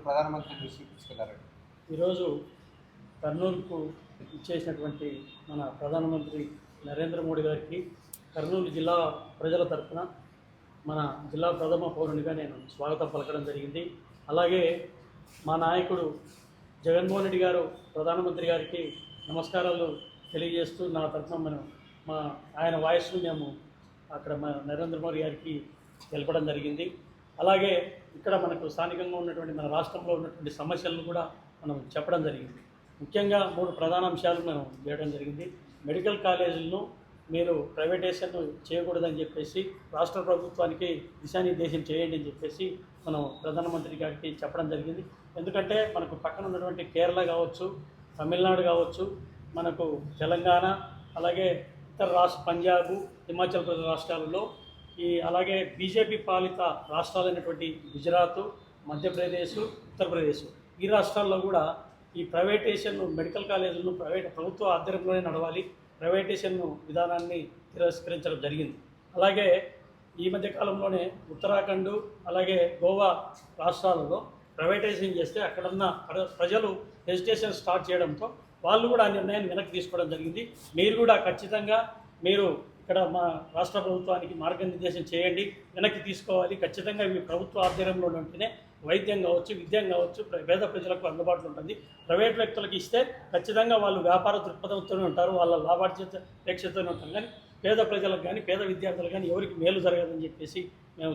ప్రధానమంత్రి దృష్టికి తీసుకెళ్లారండి? ఈరోజు కర్నూలుకు ఇచ్చేసినటువంటి మన ప్రధానమంత్రి నరేంద్ర మోడీ గారికి కర్నూలు జిల్లా ప్రజల తరఫున మన జిల్లా ప్రథమ పౌరునిగా నేను స్వాగతం పలకడం జరిగింది. అలాగే మా నాయకుడు జగన్మోహన్ రెడ్డి గారు ప్రధానమంత్రి గారికి నమస్కారాలు తెలియజేస్తూ నా తరఫున ఆయన వాయిస్ను మేము అక్కడ మా నరేంద్ర మోడీ గారికి తెలపడం జరిగింది. అలాగే ఇక్కడ మనకు స్థానికంగా ఉన్నటువంటి మన రాష్ట్రంలో ఉన్నటువంటి సమస్యలను కూడా మనం చెప్పడం జరిగింది. ముఖ్యంగా 3 ప్రధాన అంశాలు మనం చేయడం జరిగింది. మెడికల్ కాలేజీలను మీరు ప్రైవేటైజేషన్ చేయకూడదని చెప్పేసి రాష్ట్ర ప్రభుత్వానికి దిశానిర్దేశం చేయండి అని చెప్పేసి మనం ప్రధానమంత్రి గారికి చెప్పడం జరిగింది. ఎందుకంటే మనకు పక్కన ఉన్నటువంటి కేరళ కావచ్చు, తమిళనాడు కావచ్చు, మనకు తెలంగాణ, అలాగే ఇతర పంజాబ్, హిమాచల్ ప్రదేశ్ రాష్ట్రాలలో అలాగే బీజేపీ పాలిత రాష్ట్రాలైనటువంటి గుజరాత్, మధ్యప్రదేశ్, ఉత్తరప్రదేశ్ ఈ రాష్ట్రాల్లో కూడా ఈ ప్రైవేటైజేషన్ మెడికల్ కాలేజీలను ప్రభుత్వ ఆధ్వర్యంలోనే నడవాలి, ప్రైవేటైజేషన్ విధానాన్ని తిరస్కరించడం జరిగింది. అలాగే ఈ మధ్య కాలంలోనే ఉత్తరాఖండ్ అలాగే గోవా రాష్ట్రాలలో ప్రైవేటైజేషన్ చేస్తే అక్కడున్న ప్రజలు హెజిటేషన్ స్టార్ట్ చేయడంతో వాళ్ళు కూడా ఆ నిర్ణయాన్ని వెనక్కి తీసుకోవడం జరిగింది. మీరు కూడా ఖచ్చితంగా ఇక్కడ మా రాష్ట్ర ప్రభుత్వానికి మార్గనిర్దేశం చేయండి, వెనక్కి తీసుకోవాలి. ఖచ్చితంగా మీ ప్రభుత్వ ఆధ్వర్యంలో ఉంటేనే వైద్యం కావచ్చు, విద్యం కావచ్చు పేద ప్రజలకు అందుబాటులో ఉంటుంది. ప్రైవేట్ వ్యక్తులకు ఇస్తే ఖచ్చితంగా వాళ్ళు వ్యాపార దృక్పథంతోనే ఉంటారు, వాళ్ళ లాభాపేక్షతోనే ఉంటారు. కానీ పేద ప్రజలకు కానీ పేద విద్యార్థులకు కానీ ఎవరికి మేలు జరగదని చెప్పేసి మేము